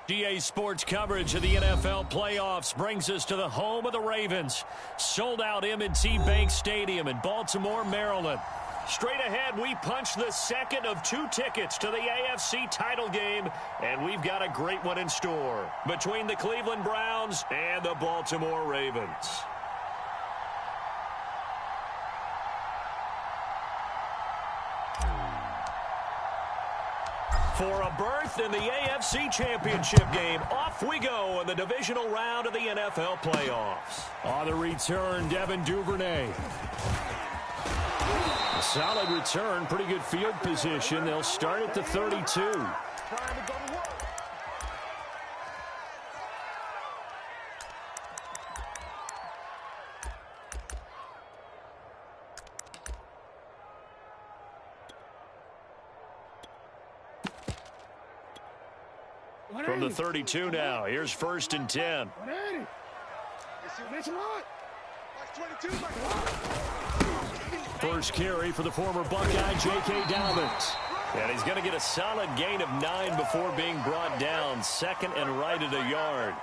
GA Sports coverage of the NFL playoffs brings us to the home of the Ravens. Sold out M&T Bank Stadium in Baltimore, Maryland. Straight ahead, we punch the second of 2 tickets to the AFC title game, and we've got a great one in store between the Cleveland Browns and the Baltimore Ravens. For a berth in the AFC Championship game, off we go in the divisional round of the NFL playoffs. On the return, Devin Duvernay. A solid return, pretty good field position. They'll start at the 32. From the 32 now, here's 1st and 10. First carry for the former Buckeye, J.K. Dobbins. And he's going to get a solid gain of 9 before being brought down. 2nd and right at a yard.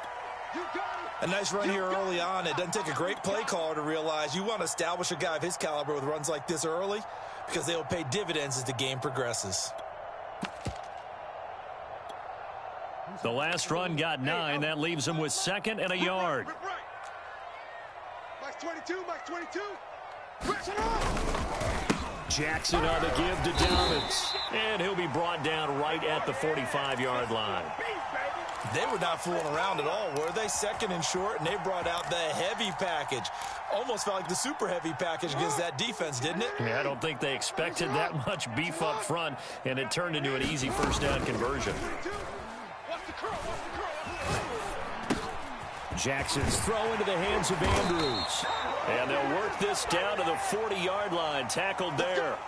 A nice run here early on. It doesn't take a great play caller to realize you want to establish a guy of his caliber with runs like this early because they will pay dividends as the game progresses. The last run got 9. That leaves him with 2nd and a yard. Jackson on the give to Dobbins. And he'll be brought down right at the 45-yard line. They were not fooling around at all, were they? 2nd and short, and they brought out the heavy package. Almost felt like the super heavy package against that defense, didn't it? Yeah, I don't think they expected that much beef up front, and it turned into an easy first down conversion. Jackson's throw into the hands of Andrews. And they'll work this down to the 40-yard line. Tackled there.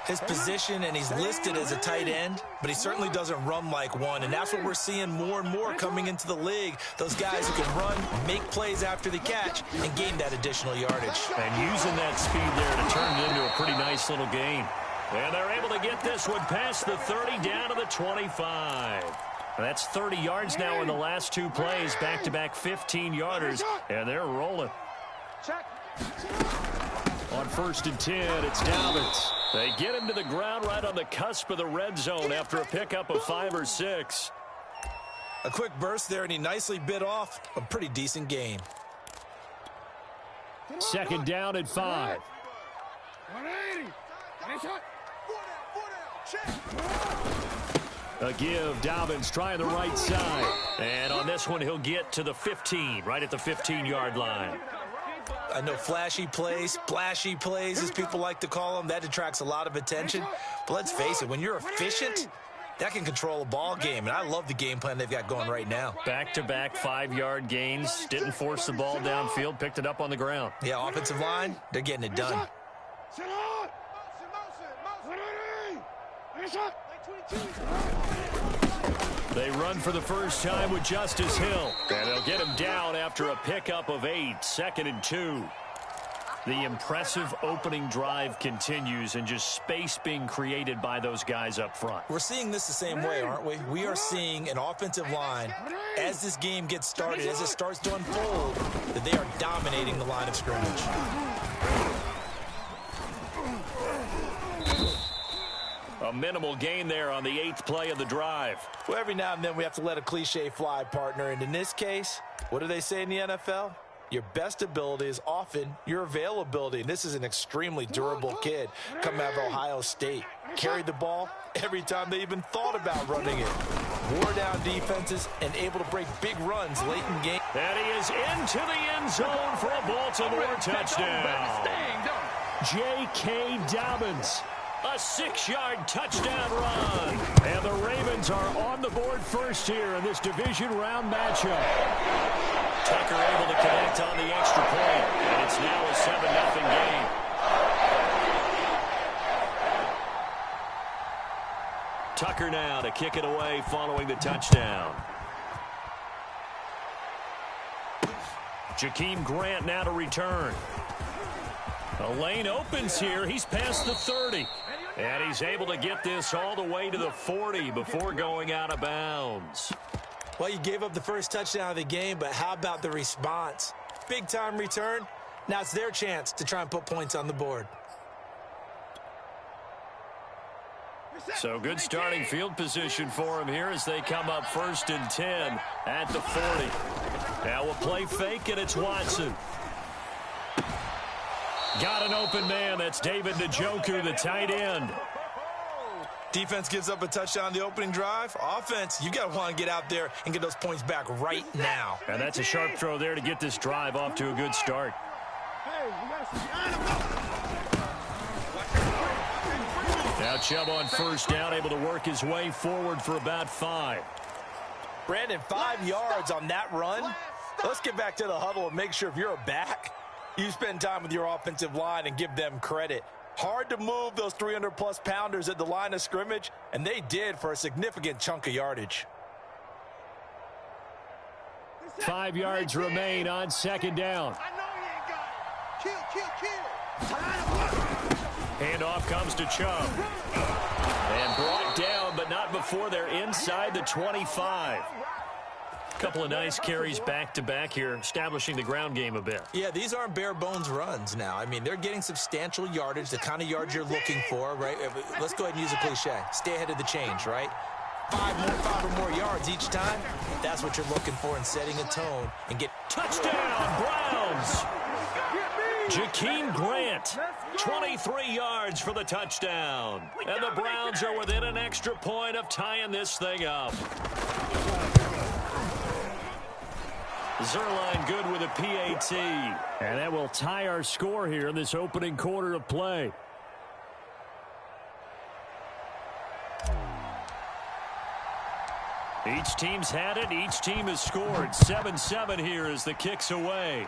His position, and he's listed as a tight end, but he certainly doesn't run like one. And that's what we're seeing more and more coming into the league. Those guys who can run, make plays after the catch, and gain that additional yardage. And using that speed there to turn it into a pretty nice little gain. And they're able to get this one past the 30 down to the 25. That's 30 yards now in the last 2 plays, back-to-back 15-yarders, and they're rolling. On 1st and 10, it's Dobbins. They get him to the ground right on the cusp of the red zone after a pickup of 5 or 6. A quick burst there, and he nicely bit off a pretty decent gain. 2nd down at 5. 180. A give, Dobbins trying the right side. And on this one, he'll get to the 15, right at the 15-yard line. I know flashy plays, splashy plays, as people like to call them, that attracts a lot of attention. But let's face it, when you're efficient, that can control a ball game. And I love the game plan they've got going right now. Back-to-back 5-yard gains. Didn't force the ball downfield, picked it up on the ground. Yeah, offensive line, they're getting it done. They run for the first time with Justice Hill. And they'll get him down after a pickup of 8, 2nd and 2. The impressive opening drive continues and just space being created by those guys up front. We're seeing this the same way, aren't we? We are seeing an offensive line, as this game gets started, as it starts to unfold, that they are dominating the line of scrimmage. A minimal gain there on the 8th play of the drive. Well, every now and then we have to let a cliche fly, partner. And in this case, what do they say in the NFL? Your best ability is often your availability. And this is an extremely durable kid coming out of Ohio State. Carried the ball every time they even thought about running it. Wore down defenses and able to break big runs late in game. And he is into the end zone for a Baltimore touchdown. J.K. Dobbins. A 6-yard touchdown run. And the Ravens are on the board first here in this division round matchup. Tucker able to connect on the extra point. And it's now a 7-0 game. Tucker now to kick it away following the touchdown. Jakeem Grant now to return. A lane opens here. He's past the 30. And he's able to get this all the way to the 40 before going out of bounds. Well, you gave up the first touchdown of the game, but how about the response? Big-time return. Now it's their chance to try and put points on the board. So good starting field position for him here as they come up 1st and 10 at the 40. Now we'll play fake, and it's Watson. Got an open man. That's David Njoku, the tight end. Defense gives up a touchdown on the opening drive. Offense, you got to want to get out there and get those points back right now. And that's a sharp throw there to get this drive off to a good start. Now Chubb on 1st down, able to work his way forward for about 5. Brandon, 5 yards on that run. Let's get back to the huddle and make sure if you're a back, you spend time with your offensive line and give them credit. Hard to move those 300-plus pounders at the line of scrimmage, and they did for a significant chunk of yardage. 5 yards remain on 2nd down. Handoff comes to Chubb. And brought down, but not before they're inside the 25. Couple of nice carries back-to-back here, establishing the ground game a bit. Yeah, these aren't bare-bones runs now. I mean, they're getting substantial yardage, the kind of yards you're looking for, right? Let's go ahead and use a cliche. Stay ahead of the change, right? 5 or more yards each time. That's what you're looking for in setting a tone and get... Touchdown, Browns! Jakeem Grant, 23 yards for the touchdown. And the Browns are within an extra point of tying this thing up. Zerline good with a PAT. And that will tie our score here in this opening quarter of play. Each team's had it. Each team has scored. 7-7 here as the kick's away.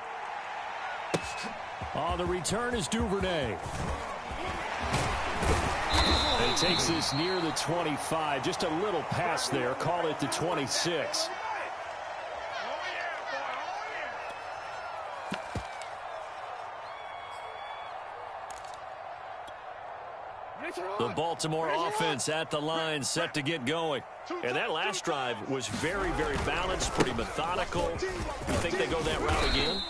On the return is Duvernay. He takes this near the 25. Just a little pass there. Call it the 26. The Baltimore offense at the line, set to get going. And that last drive was very, very balanced, pretty methodical. You think they go that route again?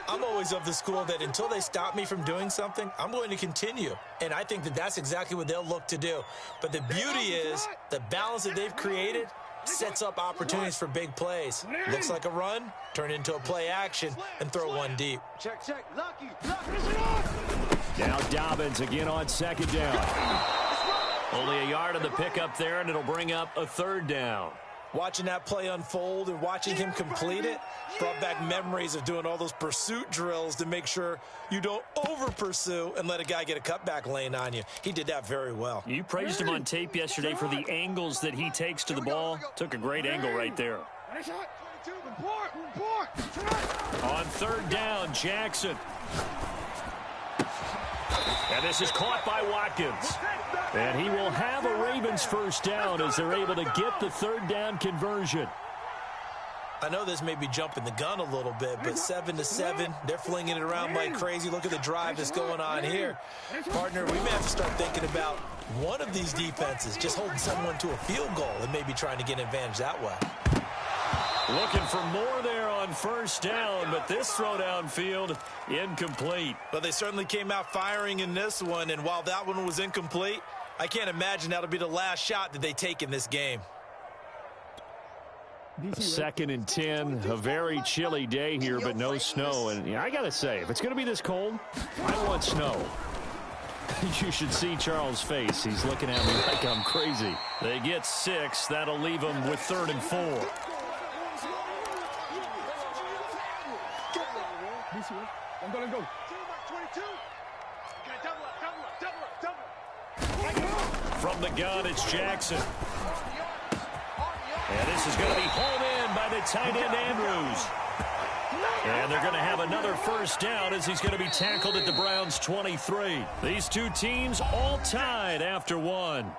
I'm always of the school that until they stop me from doing something, I'm going to continue. And I think that that's exactly what they'll look to do. But the beauty is the balance that they've created sets up opportunities for big plays. Looks like a run, turn into a play action, and throw one deep. Check. Lucky. Now Dobbins again on 2nd down. Only a yard on the pickup there, and it'll bring up a 3rd down. Watching that play unfold and watching him complete it brought back memories of doing all those pursuit drills to make sure you don't over-pursue and let a guy get a cutback lane on you. He did that very well. You praised him on tape yesterday for the angles that he takes to the ball. Took a great angle right there. On 3rd down, Jackson. And this is caught by Watkins. And he will have a Ravens 1st down as they're able to get the 3rd down conversion. I know this may be jumping the gun a little bit, but 7-7, they're flinging it around like crazy. Look at the drive that's going on here. Partner, we may have to start thinking about one of these defenses just holding someone to a field goal and maybe trying to get an advantage that way. Looking for more there on 1st down, but this throw downfield incomplete. But they certainly came out firing in this one, and while that one was incomplete, I can't imagine that'll be the last shot that they take in this game. 2nd and 10, a very chilly day here, but no snow. And yeah, I got to say, if it's going to be this cold, I want snow. You should see Charles' face. He's looking at me like I'm crazy. They get 6. That'll leave them with 3rd and 4. I'm gonna go. From the gun, it's Jackson. And this is going to be hauled in by the tight end, Andrews. And they're going to have another 1st down as he's going to be tackled at the Browns' 23. These two teams all tied after 1.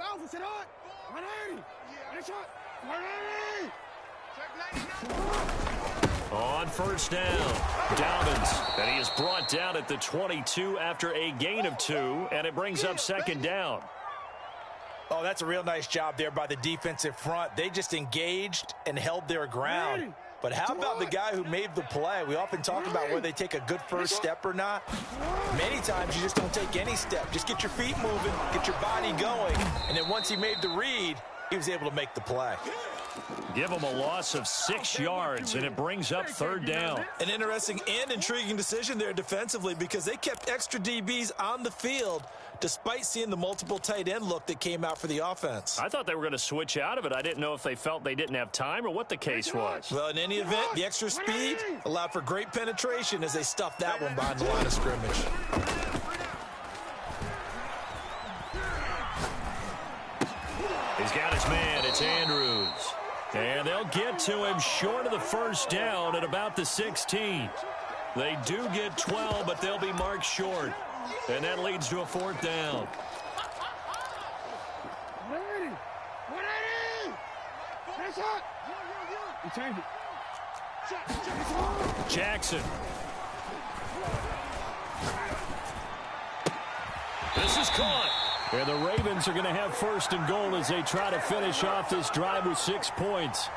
Alpha, sit hard. 180. Nice shot. 180. On first down, Dobbins, and he is brought down at the 22 after a gain of 2, and it brings up second down. Oh, that's a real nice job there by the defensive front. They just engaged and held their ground. But how about the guy who made the play? We often talk about whether they take a good first step or not. Many times you just don't take any step. Just get your feet moving, get your body going, and then once he made the read, he was able to make the play. Give him a loss of 6 yards, and it brings up third down. An interesting and intriguing decision there defensively because they kept extra DBs on the field despite seeing the multiple tight end look that came out for the offense. I thought they were going to switch out of it. I didn't know if they felt they didn't have time or what the case was. Well, in any event, the extra speed allowed for great penetration as they stuffed that one behind the line of scrimmage. He's got his man. It's Andrews. And they'll get to him short of the first down at about the 16. They do get 12, but they'll be marked short. And that leads to a fourth down. 180. 180. Nice shot. You change it. Jackson. This is caught. And the Ravens are going to have first and goal as they try to finish off this drive with 6 points.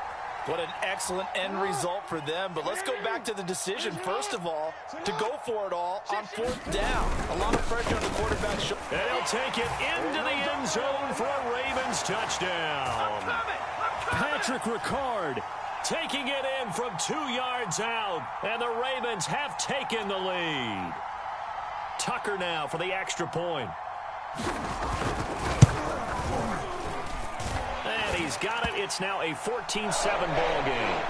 What an excellent end result for them. But let's go back to the decision, first of all, to go for it all on fourth down. A lot of pressure on the quarterback. And he'll take it into the end zone for a Ravens touchdown. Patrick Ricard taking it in from 2 yards out. And the Ravens have taken the lead. Tucker now for the extra point. And he's got it. It's now a 14-7 ball game.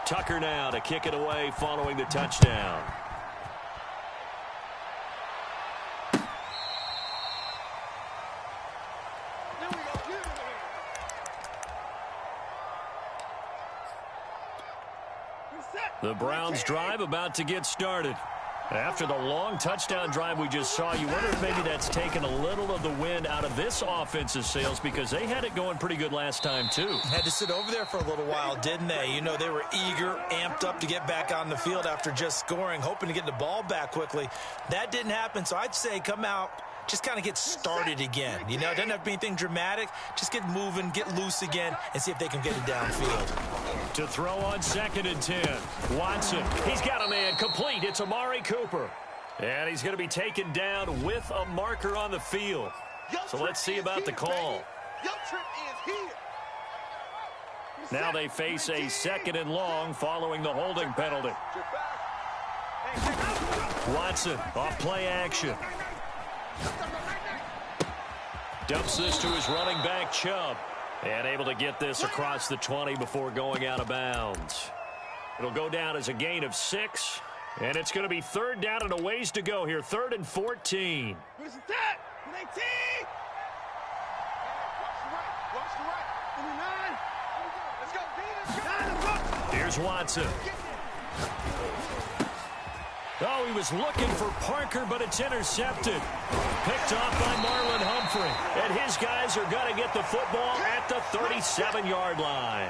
Tucker now to kick it away following the touchdown. The Browns drive about to get started. After the long touchdown drive we just saw, you wonder if maybe that's taken a little of the wind out of this offense's sails because they had it going pretty good last time too. Had to sit over there for a little while, didn't they? You know, they were eager, amped up to get back on the field after just scoring, hoping to get the ball back quickly. That didn't happen, so I'd say come out, just kind of get started again. You know, it doesn't have to be anything dramatic. Just get moving, get loose again, and see if they can get it downfield. To throw on 2nd and 10. Watson, he's got a man complete. It's Amari Cooper. And he's going to be taken down with a marker on the field. So let's see about the call. Now they face a 2nd and long following the holding penalty. Watson off play action. Dumps this to his running back, Chubb. And able to get this across the 20 before going out of bounds. It'll go down as a gain of 6. And it's going to be third down and a ways to go here. 3rd and 14. Where's the tap? 18. Watch the right. 9. Let's go. Here's Watson. Oh, he was looking for Parker, but it's intercepted. Picked off by Marlon Humphrey. And his guys are going to get the football at the 37-yard line.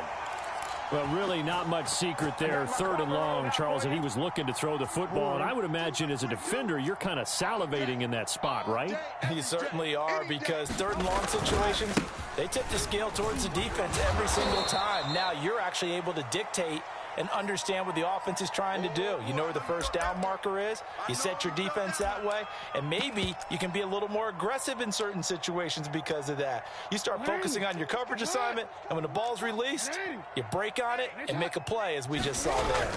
Well, really not much secret there. 3rd and long, Charles, and he was looking to throw the football. And I would imagine as a defender, you're kind of salivating in that spot, right? You certainly are, because 3rd and long situations, they tip the scale towards the defense every single time. Now you're actually able to dictate and understand what the offense is trying to do. You know where the first down marker is. You set your defense that way, and maybe you can be a little more aggressive in certain situations because of that. You start focusing on your coverage assignment, and when the ball's released, you break on it and make a play, as we just saw there.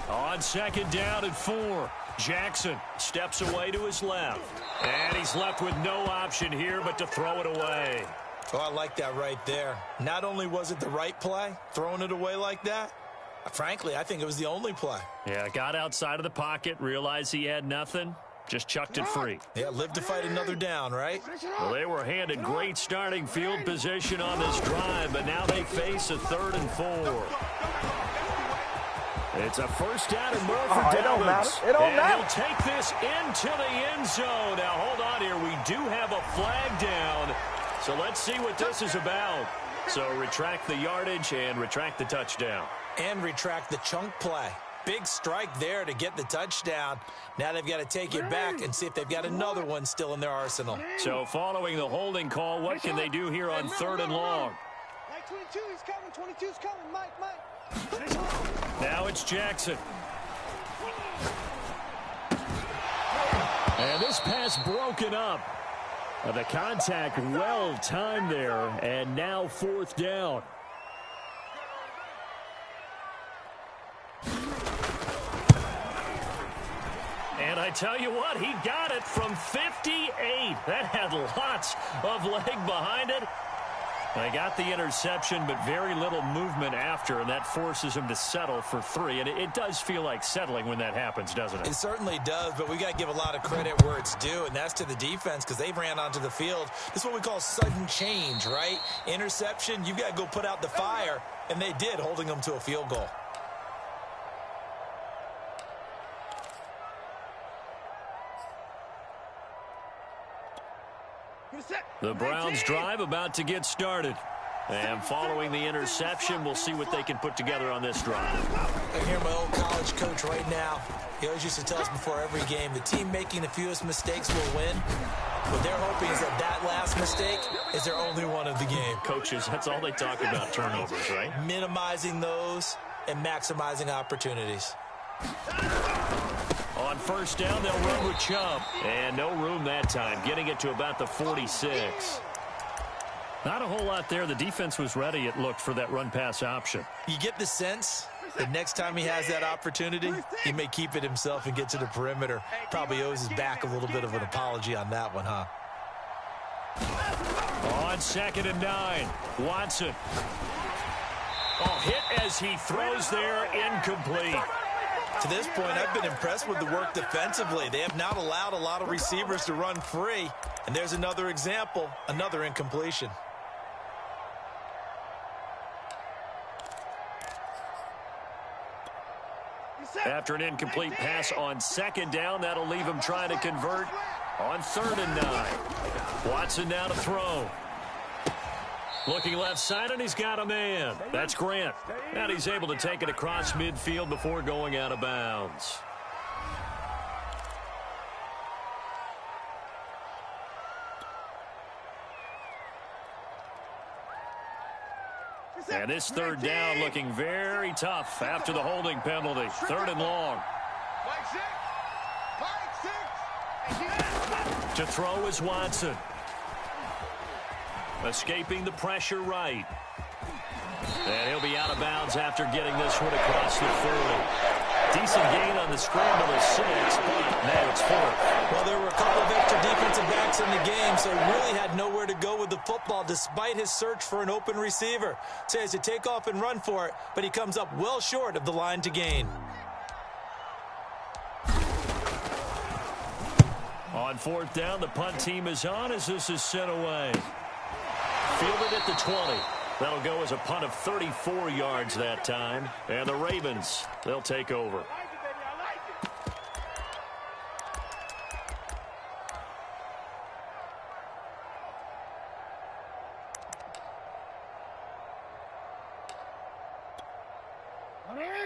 On 2nd down and 4, Jackson steps away to his left. And he's left with no option here but to throw it away. Oh, I like that right there. Not only was it the right play, throwing it away like that, frankly, I think it was the only play. Yeah, got outside of the pocket, realized he had nothing, Just chucked it free. Yeah, live to fight another down, right? Well, they were handed great starting field position on this drive, but now they face a 3rd and 4. It's a first down and more for Dobbins. It don't matter. He'll take this into the end zone. Now, hold on here. We do have a flag down, so let's see what this is about. So retract the yardage and retract the touchdown. And retract the chunk play. Big strike there to get the touchdown. Now they've got to take it back and see if they've got another one still in their arsenal. So following the holding call, what can they do here on 3rd and long? Mike 22, he's coming. 22's coming. Mike. Now it's Jackson. And this pass broken up. The contact well timed there, and now 4th down. And I tell you what, he got it from 58. That had lots of leg behind it. They got the interception, but very little movement after, and that forces him to settle for 3. And it does feel like settling when that happens, doesn't it? It certainly does, but we got to give a lot of credit where it's due, and that's to the defense because they ran onto the field. This is what we call sudden change, right? Interception, you've got to go put out the fire, and they did, holding them to a field goal. The Browns drive about to get started. And following the interception, we'll see what they can put together on this drive. I hear my old college coach right now. He always used to tell us before every game, the team making the fewest mistakes will win. What they're hoping is that last mistake is their only one of the game. Coaches, that's all they talk about, turnovers, right? Minimizing those and maximizing opportunities. On 1st down, they'll run with Chubb. And no room that time, getting it to about the 46. Not a whole lot there. The defense was ready, it looked, for that run-pass option. You get the sense that next time he has that opportunity, he may keep it himself and get to the perimeter. Probably owes his back a little bit of an apology on that one, huh? On 2nd and 9, Watson. Oh, hit as he throws there, incomplete. To this point, I've been impressed with the work defensively. They have not allowed a lot of receivers to run free. And there's another example, another incompletion. After an incomplete pass on 2nd down, that'll leave him trying to convert on 3rd and 9. Watson now to throw. Looking left side, and he's got a man. That's Grant. And he's able to take it across midfield before going out of bounds. And this 3rd down looking very tough after the holding penalty. 3rd and long. To throw is Watson. Escaping the pressure right. And he'll be out of bounds after getting this one across the 40. Decent gain on the scramble of 6, but now it's 4th. Well, there were a couple of extra defensive backs in the game, so he really had nowhere to go with the football despite his search for an open receiver. So he has to take off and run for it, but he comes up well short of the line to gain. On 4th down, the punt team is on as this is sent away. Fielded at the 20. That'll go as a punt of 34 yards that time. And the Ravens, they'll take over.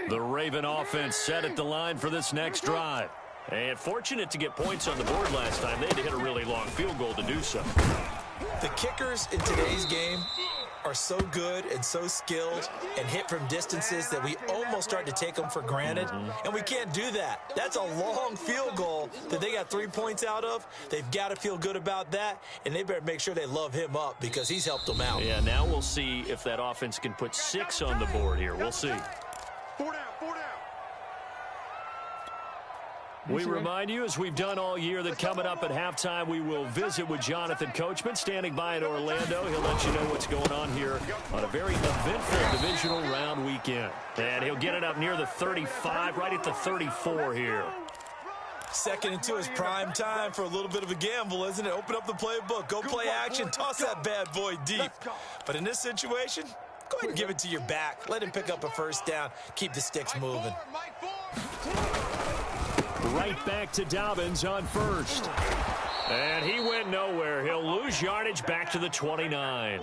The Raven offense set at the line for this next drive. And fortunate to get points on the board last time. They had to hit a really long field goal to do so. The kickers in today's game are so good and so skilled and hit from distances that we almost start to take them for granted. And we can't do that. That's a long field goal that they got 3 points out of. They've got to feel good about that, and they better make sure they love him up because he's helped them out. Yeah, now we'll see if that offense can put 6 on the board here. We'll see. 4 down, 4 down. We remind you, as we've done all year, that coming up at halftime, we will visit with Jonathan Coachman, standing by in Orlando. He'll let you know what's going on here on a very eventful divisional round weekend. And he'll get it up near the 35, right at the 34 here. Second and 2 is prime time for a little bit of a gamble, isn't it? Open up the playbook, go play action, toss that bad boy deep. But in this situation, go ahead and give it to your back. Let him pick up a first down. Keep the sticks moving. Right back to Dobbins on first. And he went nowhere. He'll lose yardage back to the 29.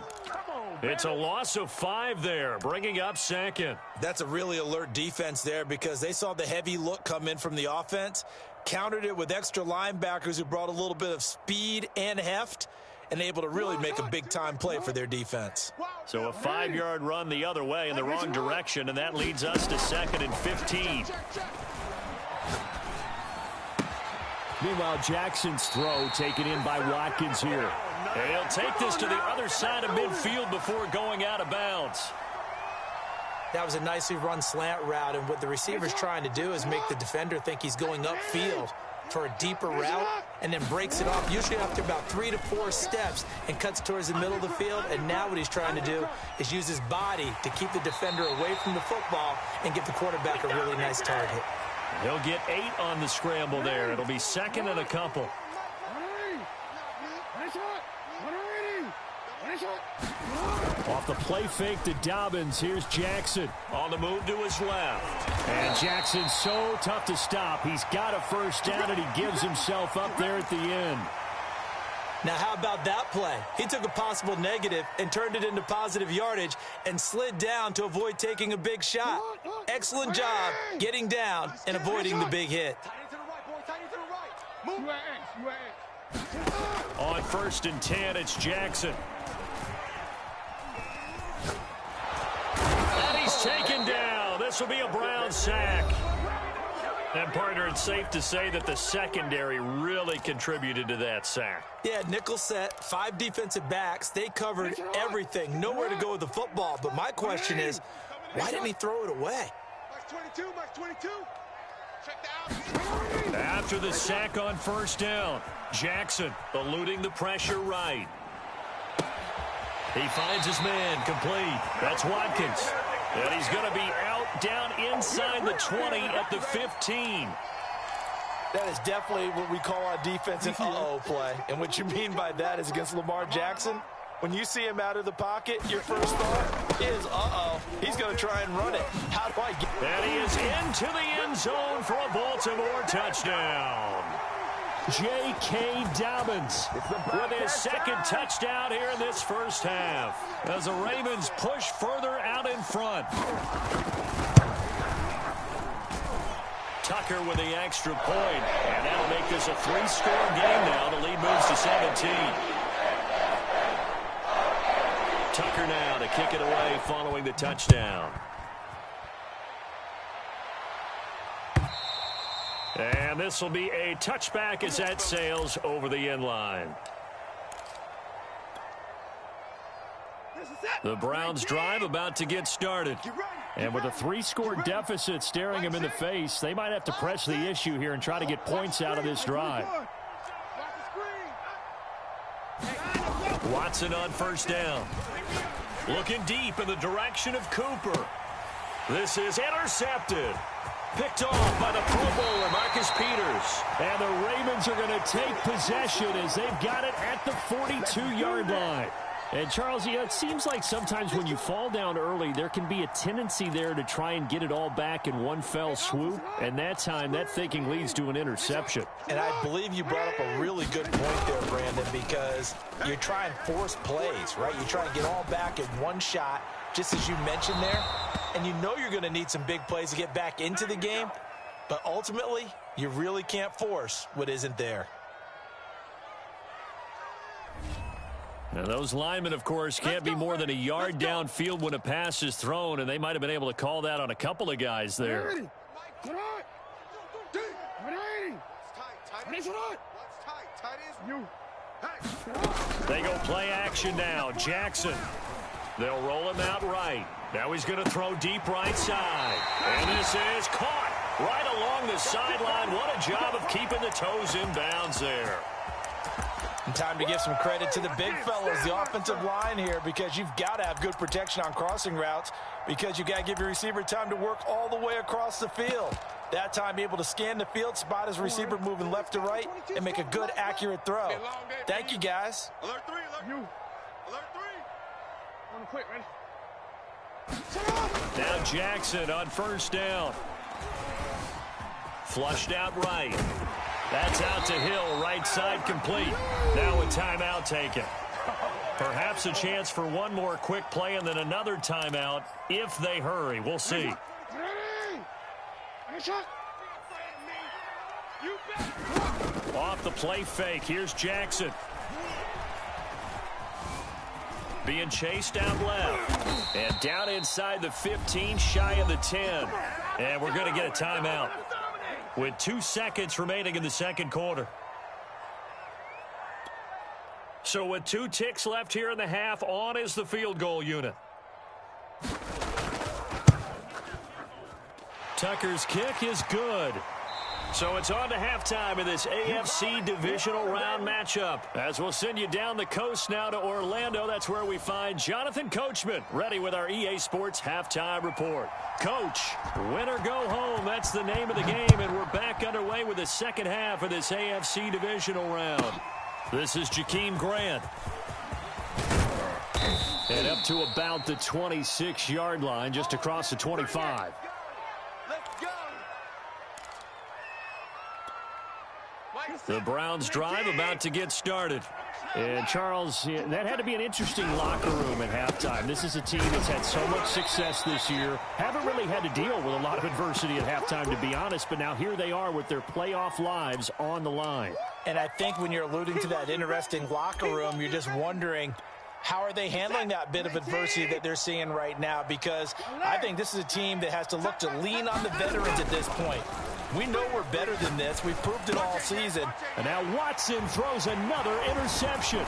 It's a loss of 5 there, bringing up second. That's a really alert defense there because they saw the heavy look come in from the offense, countered it with extra linebackers who brought a little bit of speed and heft, and able to really make a big-time play for their defense. So a 5-yard run the other way in the wrong direction, and that leads us to 2nd and 15. Meanwhile, Jackson's throw taken in by Watkins here. And he'll take this to the other side of midfield before going out of bounds. That was a nicely run slant route, and what the receiver's trying to do is make the defender think he's going upfield for a deeper route, and then breaks it off, usually after about 3 to 4 steps, and cuts towards the middle of the field. And now what he's trying to do is use his body to keep the defender away from the football and give the quarterback a really nice target. He'll get 8 on the scramble there. It'll be 2nd and a couple. Off the play fake to Dobbins, here's Jackson on the move to his left. And Jackson's so tough to stop. He's got a first down, and he gives himself up there at the end. Now, how about that play? He took a possible negative and turned it into positive yardage and slid down to avoid taking a big shot. Excellent job getting down and avoiding the big hit. On 1st and 10, it's Jackson. And he's taken down. This will be a Brown sack. And, partner, it's safe to say that the secondary really contributed to that sack. Yeah, nickel set, 5 defensive backs. They covered everything. Nowhere to go with the football. But my question is, why didn't he throw it away? Max 22. After the sack on 1st down, Jackson eluding the pressure right. He finds his man complete. That's Watkins. And he's going to be out down inside the 20 at the 15. That is definitely what we call on defense an uh-oh play. And what you mean by that is against Lamar Jackson, when you see him out of the pocket, your first thought is, uh-oh, he's going to try and run it. How do I get... And he is into the end zone for a Baltimore touchdown. J.K. Dobbins with his 2nd touchdown here in this first half as the Ravens push further out in front. Tucker with the extra point, and that'll make this a 3-score game now. The lead moves to 17. Tucker now to kick it away following the touchdown. And this will be a touchback as that sails over the end line. The Browns drive about to get started. And with a 3-score deficit staring them in the face, they might have to press the issue here and try to get points out of this drive. Watson on 1st down. Looking deep in the direction of Cooper. This is intercepted. Picked off by the Pro Bowler, Marcus Peters. And the Ravens are going to take possession as they've got it at the 42-yard line. And, Charles, you know, it seems like sometimes when you fall down early, there can be a tendency there to try and get it all back in one fell swoop. And that time, that thinking leads to an interception. And I believe you brought up a really good point there, Brandon, because you try and force plays, right? You try and get all back in one shot, just as you mentioned there. And you know you're going to need some big plays to get back into the game. But ultimately, you really can't force what isn't there. Now, those linemen, of course, can't be more than a yard downfield when a pass is thrown, and they might have been able to call that on a couple of guys there. They go play action now. Jackson. They'll roll him out right. Now he's going to throw deep right side. And this is caught right along the sideline. What a job of keeping the toes in bounds there. And time to give some credit to the big fellas, the offensive line here, because you've got to have good protection on crossing routes, because you've got to give your receiver time to work all the way across the field. That time able to scan the field, spot his receiver moving left to right, and make a good, accurate throw. Thank you, guys. Alert 3, alert. Alert 3. On the quick, ready? Now Jackson on first down. Flushed out right. That's out to Hill, right side complete. Now a timeout taken. Perhaps a chance for one more quick play and then another timeout if they hurry. We'll see. Off the play fake. Here's Jackson. Being chased out left. And down inside the 15, shy of the 10. And we're going to get a timeout with 2 seconds remaining in the second quarter. So with 2 ticks left here in the half, on is the field goal unit. Tucker's kick is good. So it's on to halftime in this AFC divisional round matchup. As we'll send you down the coast now to Orlando, that's where we find Jonathan Coachman, ready with our EA Sports halftime report. Coach, win or go home, that's the name of the game, and we're back underway with the second half of this AFC divisional round. This is Jakeem Grant. And up to about the 26-yard line, just across the 25. The Browns drive about to get started. And, Charles, that had to be an interesting locker room at halftime. This is a team that's had so much success this year. Haven't really had to deal with a lot of adversity at halftime, to be honest. But now here they are with their playoff lives on the line. And I think when you're alluding to that interesting locker room, you're just wondering, how are they handling that bit of adversity that they're seeing right now? Because I think this is a team that has to look to lean on the veterans at this point. We know we're better than this. We've proved it all season. And now Watson throws another interception.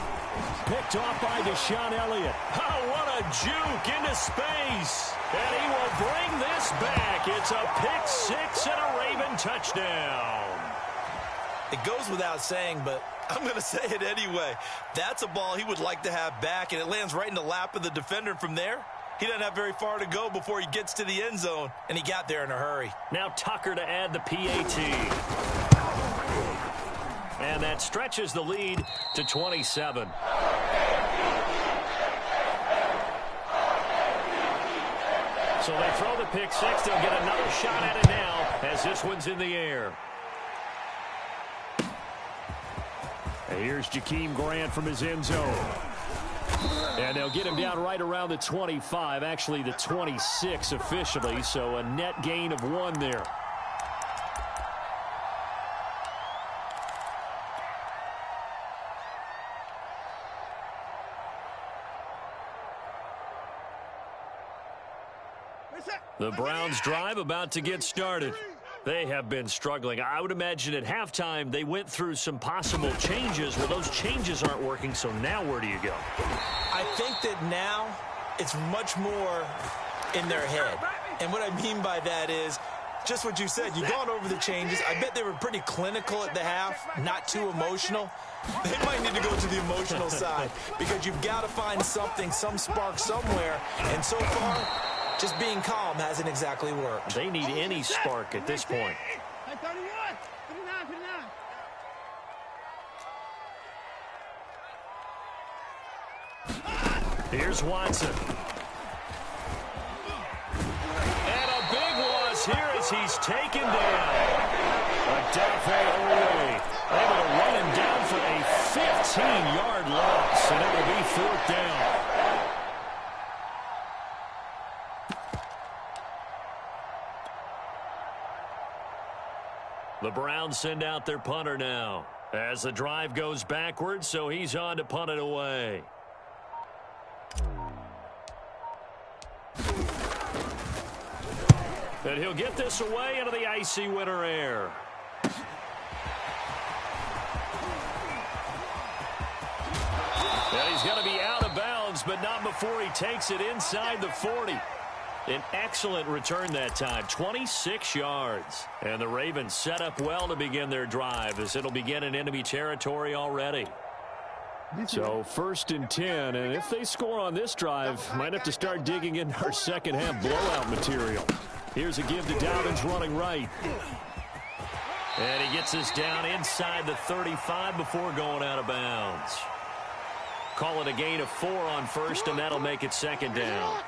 Picked off by Deshaun Elliott. Oh, what a juke into space. And he will bring this back. It's a pick six and a Raven touchdown. It goes without saying, but I'm going to say it anyway. That's a ball he would like to have back, and it lands right in the lap of the defender from there. He doesn't have very far to go before he gets to the end zone, and he got there in a hurry. Now Tucker to add the PAT. And that stretches the lead to 27. So they throw the pick six. They'll get another shot at it now as this one's in the air. And here's Jakeem Grant from his end zone. And they'll get him down right around the 25, actually the 26 officially, so a net gain of 1 there. The Browns drive about to get started. They have been struggling. I would imagine at halftime they went through some possible changes. Well, those changes aren't working, so now where do you go? I think that now it's much more in their head. And what I mean by that is just what you said. You've gone over the changes. I bet they were pretty clinical at the half, not too emotional. They might need to go to the emotional side because you've got to find something, some spark somewhere. And so far, just being calm hasn't exactly worked. They need any spark at this point. Here's Watson. And a big loss here as he's taken down. Adolfo Ole able to run him down for a 15-yard loss, and it will be 4th down. The Browns send out their punter now as the drive goes backwards, so he's on to punt it away. And he'll get this away into the icy winter air. And he's going to be out of bounds, but not before he takes it inside the 40. An excellent return that time, 26 yards. And the Ravens set up well to begin their drive as it'll begin in enemy territory already. So 1st and 10, and if they score on this drive, might have to start digging into our second half blowout material. Here's a give to Dobbins running right. And he gets this down inside the 35 before going out of bounds. Call it a gain of 4 on first, and that'll make it second down.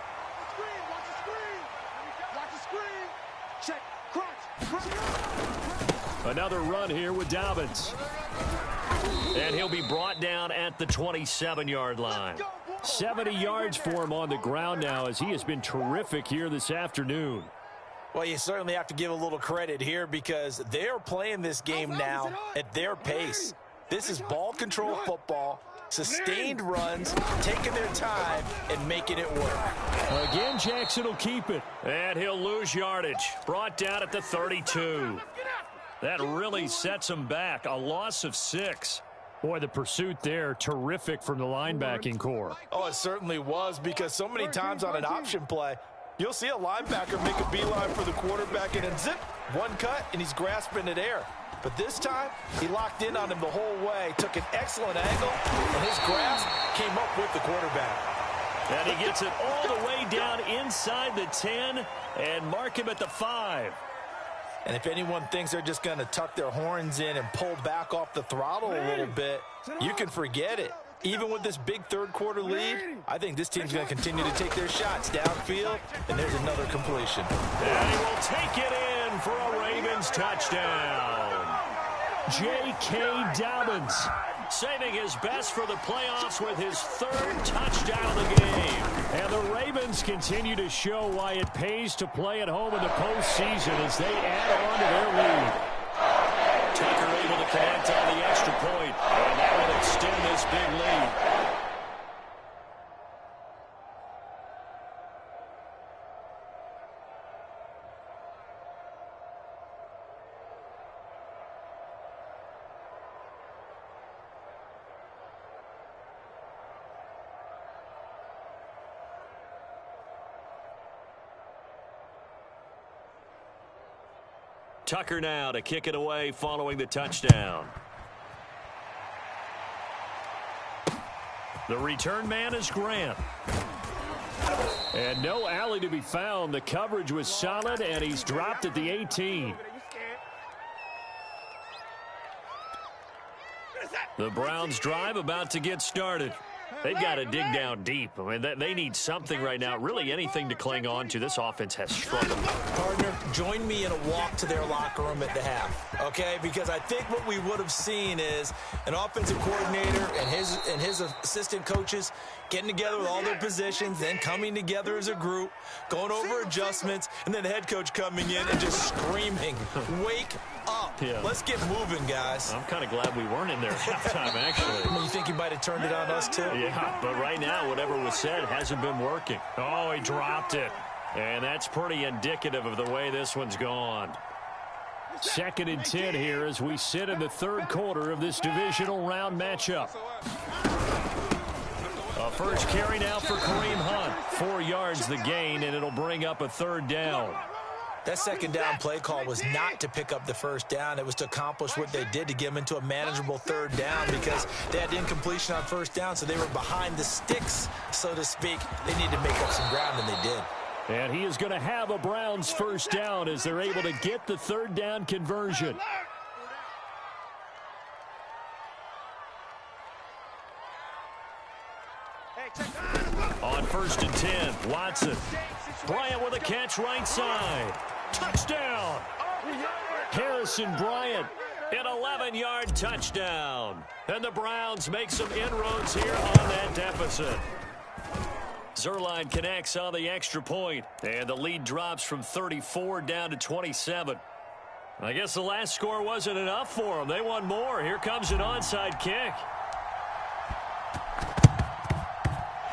Another run here with Dobbins. And he'll be brought down at the 27-yard line. 70 yards for him on the ground now, as he has been terrific here this afternoon. Well, you certainly have to give a little credit here because they are playing this game now at their pace. This is ball control football, sustained runs, taking their time, and making it work. Again, Jackson will keep it. And he'll lose yardage. Brought down at the 32. That really sets him back. A loss of 6. Boy, the pursuit there, terrific from the linebacking core. Oh, it certainly was, because so many times on an option play, you'll see a linebacker make a beeline for the quarterback and then zip, one cut, and he's grasping at air. But this time, he locked in on him the whole way, took an excellent angle, and his grasp came up with the quarterback. And he gets it all the way down inside the 10 and mark him at the 5. And if anyone thinks they're just going to tuck their horns in and pull back off the throttle a little bit, you can forget it. Even with this big third-quarter lead, I think this team's going to continue to take their shots downfield, and there's another completion. And he will take it in for a Ravens touchdown. J.K. Dobbins saving his best for the playoffs with his 3rd touchdown of the game. And the Ravens continue to show why it pays to play at home in the postseason as they add on to their lead. Tucker able to connect on the extra point, and that will extend this big lead. Tucker now to kick it away following the touchdown. The return man is Grant. And no alley to be found. The coverage was solid, and he's dropped at the 18. The Browns drive about to get started. They've got to dig down deep. I mean, they need something right now, really anything to cling on to. This offense has struggled. Partner, join me in a walk to their locker room at the half, okay? Because I think what we would have seen is an offensive coordinator and his assistant coaches getting together with all their positions, then coming together as a group, going over adjustments, and then the head coach coming in and just screaming, wake up. Yeah. Let's get moving, guys. I'm kind of glad we weren't in there at halftime, actually. You think he might have turned it on us, too? Yeah, but right now, whatever was said hasn't been working. Oh, he dropped it. And that's pretty indicative of the way this one's gone. 2nd and 10 here as we sit in the 3rd quarter of this divisional round matchup. A first carry now for Kareem Hunt. 4 yards the gain, and it'll bring up a 3rd down. That 2nd down play call was not to pick up the 1st down. It was to accomplish what they did to get them into a manageable 3rd down because they had incompletion on 1st down, so they were behind the sticks, so to speak. They needed to make up some ground, and they did. And he is going to have a Browns 1st down as they're able to get the 3rd down conversion. On 1st and 10, Watson. Bryant with a catch right side. Touchdown. Harrison Bryant, an 11-yard touchdown. And the Browns make some inroads here on that deficit. Zerline connects on the extra point, and the lead drops from 34 down to 27. I guess the last score wasn't enough for them. They want more. Here comes an onside kick.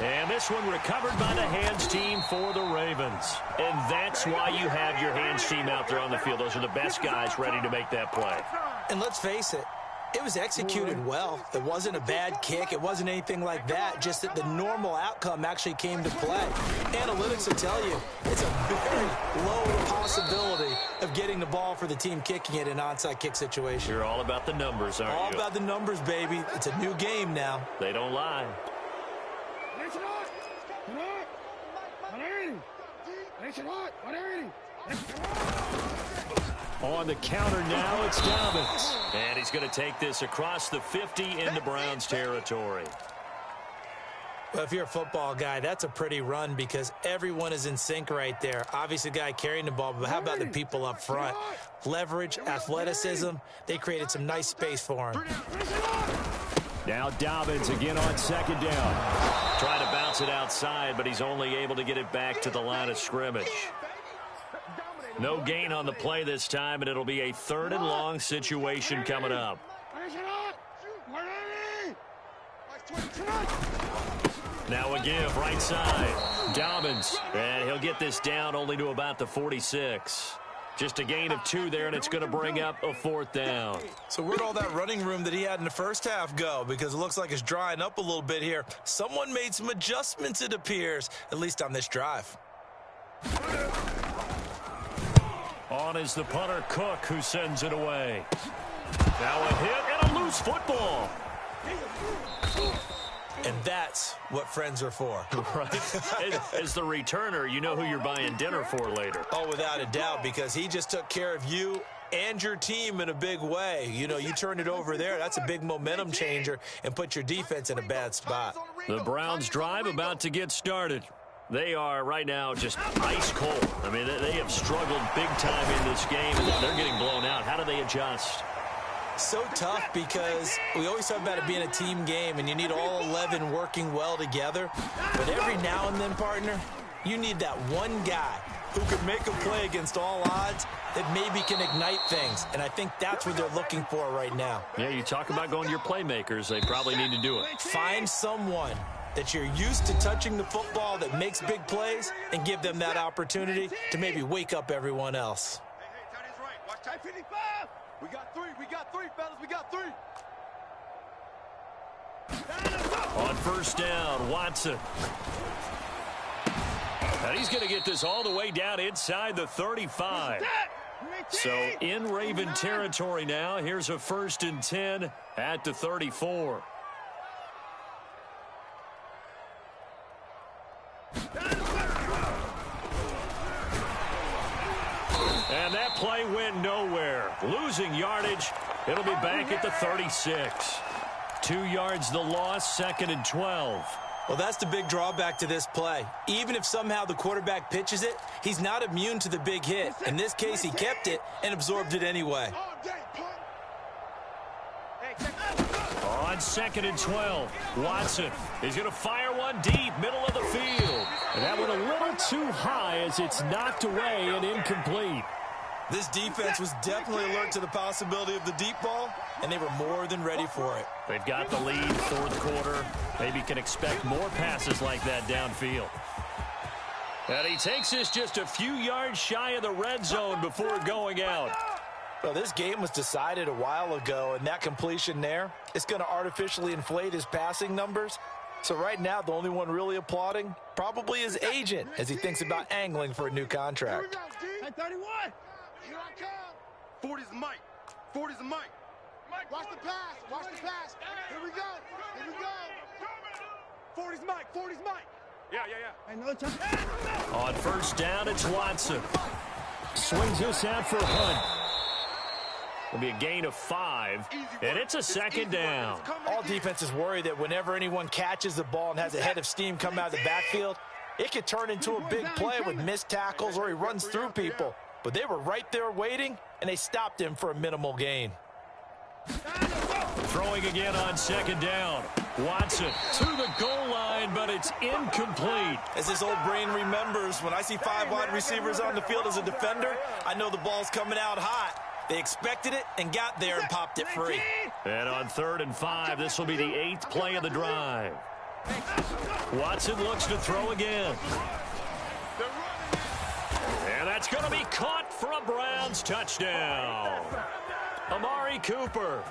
And this one recovered by the hands team for the Ravens. And that's why you have your hands team out there on the field. Those are the best guys ready to make that play. And let's face it, it was executed well. It wasn't a bad kick. It wasn't anything like that. Just that the normal outcome actually came to play. Analytics will tell you it's a very low possibility of getting the ball for the team kicking it in an onside kick situation. You're all about the numbers, aren't you? All about the numbers, baby. It's a new game now. They don't lie. On the counter now, it's Dobbins. And he's going to take this across the 50 into Browns territory. Well, if you're a football guy, that's a pretty run because everyone is in sync right there. Obviously, the guy carrying the ball, but how about the people up front? Leverage, athleticism, they created some nice space for him. Now Dobbins again on second down. Trying to bounce it outside, but he's only able to get it back to the line of scrimmage. No gain on the play this time, and it'll be a 3rd and long situation coming up. Now a give right side. Dobbins, and he'll get this down only to about the 46. Just a gain of 2 there, and it's going to bring up a 4th down. So where'd all that running room that he had in the first half go? Because it looks like it's drying up a little bit here. Someone made some adjustments, it appears, at least on this drive. On is the punter, Cook, who sends it away. Now a hit and a loose football. And that's what friends are for. Right. As the returner, you know who you're buying dinner for later. Oh, without a doubt, because he just took care of you and your team in a big way. You know, you turn it over there, that's a big momentum changer and put your defense in a bad spot. The Browns drive about to get started. They are right now just ice cold. I mean, they have struggled big time in this game, and they're getting blown out. How do they adjust? So tough because we always talk about it being a team game, and you need all 11 working well together. But every now and then, partner, you need that one guy who could make a play against all odds that maybe can ignite things. And I think that's what they're looking for right now. Yeah, you talk about going to your playmakers. They probably need to do it. Find someone that you're used to touching the football that makes big plays and give them that opportunity to maybe wake up everyone else. Hey, tight end's right. Watch tight 55. We got 3, fellas. We got 3. On first down, Watson. And he's going to get this all the way down inside the 35. So in Raven territory now. Here's a 1st and 10 at the 34. And that play went nowhere. Losing yardage. It'll be back at the 36. 2 yards the loss, 2nd and 12. Well, that's the big drawback to this play. Even if somehow the quarterback pitches it, he's not immune to the big hit. In this case, he kept it and absorbed it anyway. On 2nd and 12, Watson is going to fire one deep, middle of the field. And that went a little too high as it's knocked away and incomplete. This defense was definitely alert to the possibility of the deep ball, and they were more than ready for it. They've got the lead, 4th quarter. Maybe can expect more passes like that downfield. And he takes this just a few yards shy of the red zone before going out. Well, this game was decided a while ago, and that completion there is going to artificially inflate his passing numbers. So right now, the only one really applauding probably his agent as he thinks about angling for a new contract. Hey, 31. Here I come. 40's Mike. 40's Mike. Watch the pass. Watch the pass. Here we go. Here we go. 40's Mike. 40's Mike. Yeah. On first down, it's Watson. Swings this out for Hunt. It'll be a gain of 5, and it's a 2nd down. All defenses worry that whenever anyone catches the ball and has a head of steam come out of the backfield, it could turn into a big play with missed tackles or he runs through people. But they were right there waiting, and they stopped him for a minimal gain. Throwing again on 2nd down. Watson to the goal line, but it's incomplete. As his old brain remembers, when I see 5 wide receivers on the field as a defender, I know the ball's coming out hot. They expected it and got there and popped it free. And on 3rd and 5, this will be the 8th play of the drive. Watson looks to throw again. And that's going to be caught for a Browns touchdown. Amari Cooper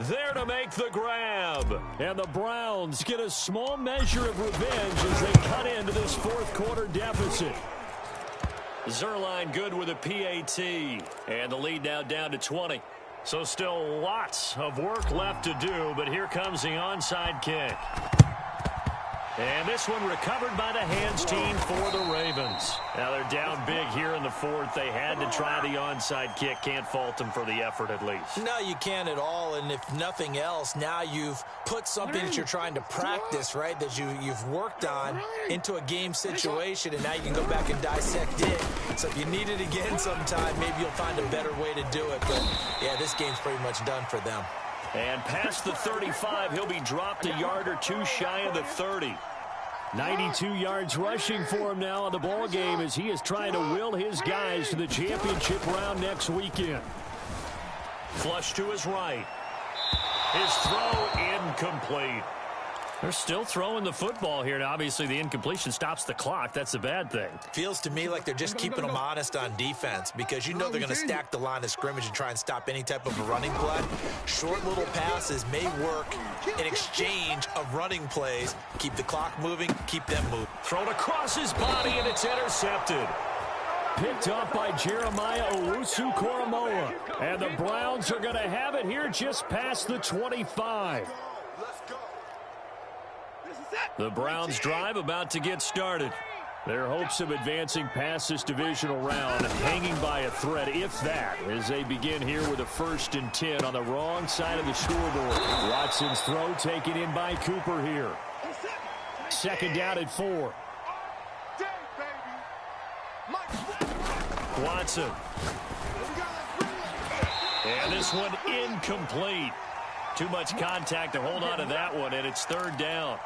there to make the grab. And the Browns get a small measure of revenge as they cut into this 4th quarter deficit. Zerline good with a PAT. And the lead now down to 20. So still lots of work left to do, but here comes the onside kick. And this one recovered by the hands team for the Ravens. Now they're down big here in the fourth. They had to try the onside kick. Can't fault them for the effort at least. No, you can't at all. And if nothing else, now you've put something that you're trying to practice, right, that you've worked on into a game situation, and now you can go back and dissect it. So if you need it again sometime, maybe you'll find a better way to do it. But, yeah, this game's pretty much done for them. And past the 35, he'll be dropped a yard or two shy of the 30. 92 yards rushing for him now in the ball game as he is trying to will his guys to the championship round next weekend. Flush to his right. His throw incomplete. They're still throwing the football here. Now, obviously, the incompletion stops the clock. That's a bad thing. Feels to me like they're just keeping them honest on defense because you know they're going to stack the line of scrimmage and try and stop any type of a running play. Short little passes may work in exchange of running plays. Keep the clock moving, keep them moving. Thrown across his body, and it's intercepted. Picked up by Jeremiah Owusu-Koramoah. And the Browns are going to have it here just past the 25. The Browns drive about to get started. Their hopes of advancing past this divisional round hanging by a thread, if that, as they begin here with a 1st and 10 on the wrong side of the scoreboard. Watson's throw taken in by Cooper here. 2nd down at 4. Watson. And this one incomplete. Too much contact to hold on to that one, and it's 3rd down.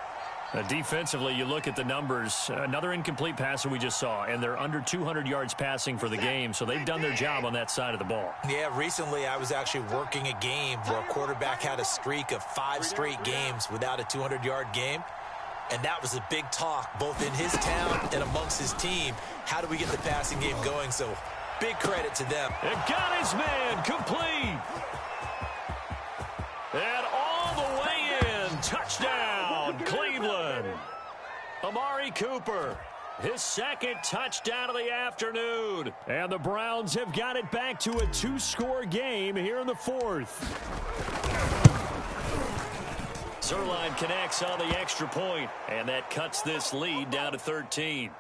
Defensively, you look at the numbers. Another incomplete pass that we just saw, and they're under 200 yards passing for the game, so they've done their job on that side of the ball. Yeah, recently I was actually working a game where a quarterback had a streak of 5 straight games without a 200-yard game, and that was a big talk both in his town and amongst his team. How do we get the passing game going? So big credit to them. It got his man complete. And all the way in. Touchdown, Cleveland. Amari Cooper, his 2nd touchdown of the afternoon. And the Browns have got it back to a 2-score game here in the 4th. Zerline connects on the extra point, and that cuts this lead down to 13.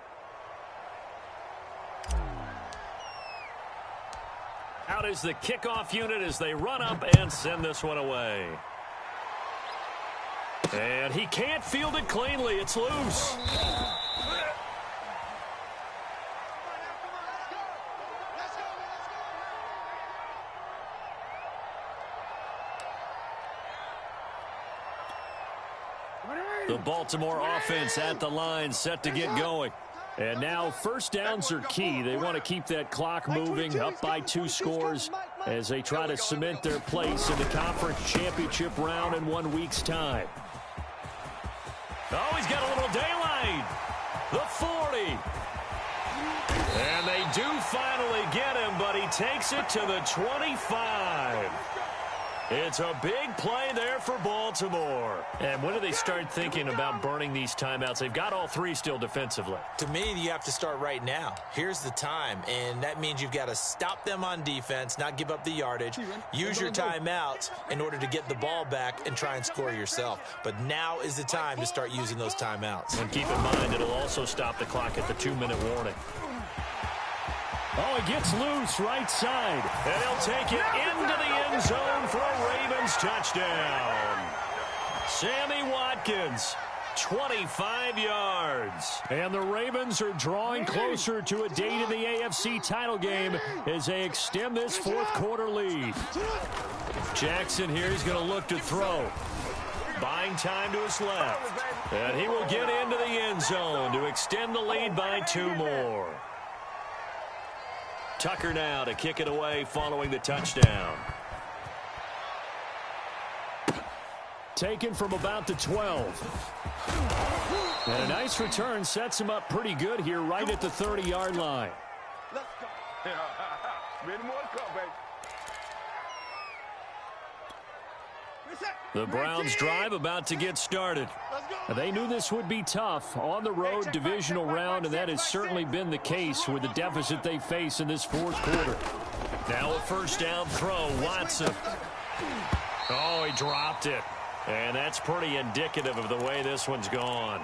Out is the kickoff unit as they run up and send this one away. And he can't field it cleanly. It's loose. The Baltimore offense at the line, set to get going. And now 1st downs are key. They want to keep that clock moving, up by 2 scores as they try to cement their place in the conference championship round in 1 week's time. Oh, he's got a little daylight. The 40. And they do finally get him, but he takes it to the 25. It's a big play there for Baltimore. And when do they start thinking about burning these timeouts? They've got all 3 still defensively. To me, you have to start right now. Here's the time, and that means you've got to stop them on defense, not give up the yardage, use your timeouts in order to get the ball back and try and score yourself. But now is the time to start using those timeouts. And keep in mind, it'll also stop the clock at the 2-minute warning. Oh, it gets loose right side. And he'll take it into the end zone for a Ravens touchdown. Sammy Watkins, 25 yards. And the Ravens are drawing closer to a date in the AFC title game as they extend this 4th quarter lead. Jackson here is going to look to throw. Buying time to his left. And he will get into the end zone to extend the lead by 2 more. Tucker now to kick it away following the touchdown. Taken from about the 12. And a nice return sets him up pretty good here right at the 30-yard line. Let's go. Ready more to come, baby. The Browns drive about to get started. They knew this would be tough on the road divisional round, and that has certainly been the case with the deficit they face in this 4th quarter. Now a 1st down throw, Watson. Oh, he dropped it. And that's pretty indicative of the way this one's gone.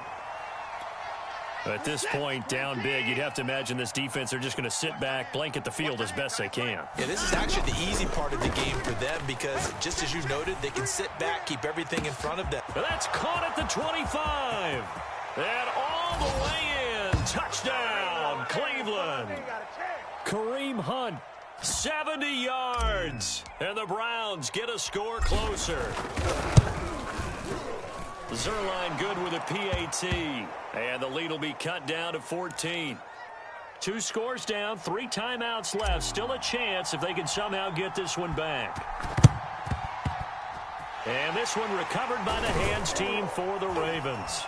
At this point, down big, you'd have to imagine this defense are just going to sit back, blanket the field as best they can. Yeah, this is actually the easy part of the game for them because, just as you noted, they can sit back, keep everything in front of them. That's caught at the 25. And all the way in. Touchdown, Cleveland. Kareem Hunt, 70 yards. And the Browns get a score closer. Zerline good with a PAT. And the lead will be cut down to 14. 2 scores down, 3 timeouts left. Still a chance if they can somehow get this one back. And this one recovered by the hands team for the Ravens.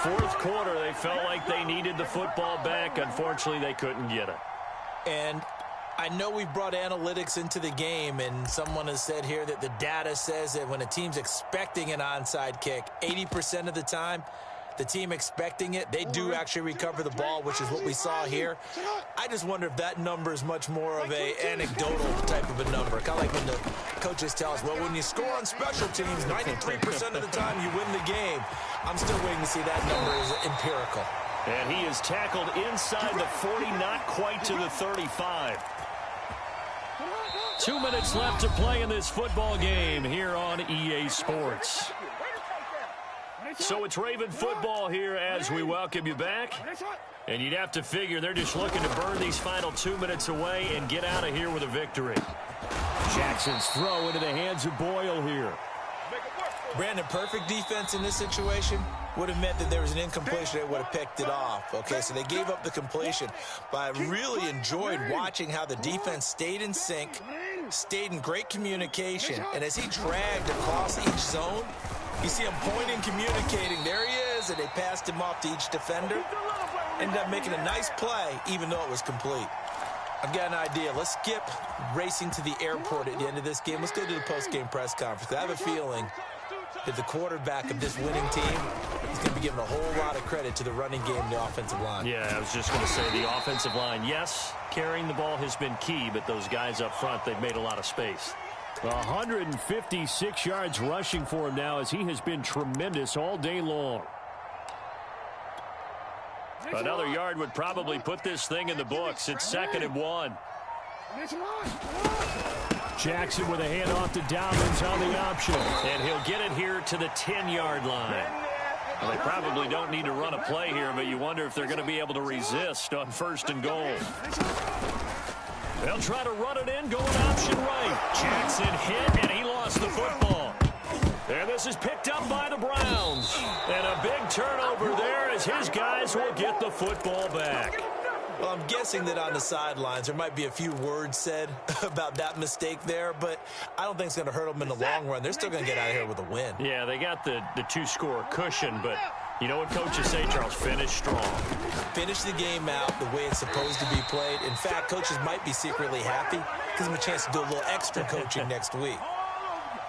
Fourth quarter, they felt like they needed the football back. Unfortunately, they couldn't get it. And I know we've brought analytics into the game, and someone has said here that the data says that when a team's expecting an onside kick, 80% of the time, the team expecting it, they do actually recover the ball, which is what we saw here. I just wonder if that number is much more of a anecdotal type of a number. Kind of like when the coaches tell us, well, when you score on special teams, 93% of the time you win the game. I'm still waiting to see that number is empirical. And he is tackled inside the 40, not quite to the 35. 2 minutes left to play in this football game here on EA Sports. So it's Raven football here as we welcome you back. And you'd have to figure they're just looking to burn these final 2 minutes away and get out of here with a victory. Jackson's throw into the hands of Boyle here. Brandon, perfect defense in this situation would have meant that there was an incompletion that would have picked it off. Okay, so they gave up the completion. But I really enjoyed watching how the defense stayed in sync, stayed in great communication. And as he dragged across each zone, you see him pointing, communicating. There he is, and they passed him off to each defender. Ended up making a nice play, even though it was complete. I've got an idea. Let's skip racing to the airport at the end of this game. Let's go to the post-game press conference. I have a feeling that the quarterback of this winning team is going to be given a whole lot of credit to the running game and the offensive line. Yeah, I was just going to say the offensive line, yes, carrying the ball has been key, but those guys up front, they've made a lot of space. 156 yards rushing for him now as he has been tremendous all day long. Another yard would probably put this thing in the books. It's 2nd and 1. Jackson with a handoff to Dobbins on the option. And he'll get it here to the 10-yard line. Well, they probably don't need to run a play here, but you wonder if they're going to be able to resist on 1st and goal. They'll try to run it in, going option right. Jackson hit, and he lost the football. And this is picked up by the Browns. And a big turnover there as his guys will get the football back. Well, I'm guessing that on the sidelines there might be a few words said about that mistake there, but I don't think it's going to hurt them in the long run. They're still going to get out of here with a win. Yeah, they got the 2-score cushion, but you know what coaches say, Charles? Finish strong. Finish the game out the way it's supposed to be played. In fact, coaches might be secretly happy. Gives them a chance to do a little extra coaching next week.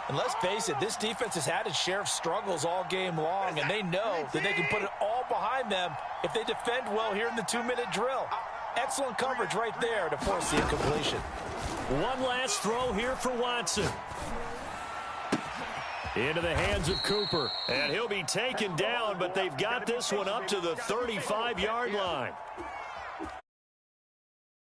And let's face it, this defense has had its share of struggles all game long, and they know that they can put it all behind them if they defend well here in the 2-minute drill. Excellent coverage right there to force the incompletion. One last throw here for Watson. Into the hands of Cooper. And he'll be taken down, but they've got this one up to the 35-yard line.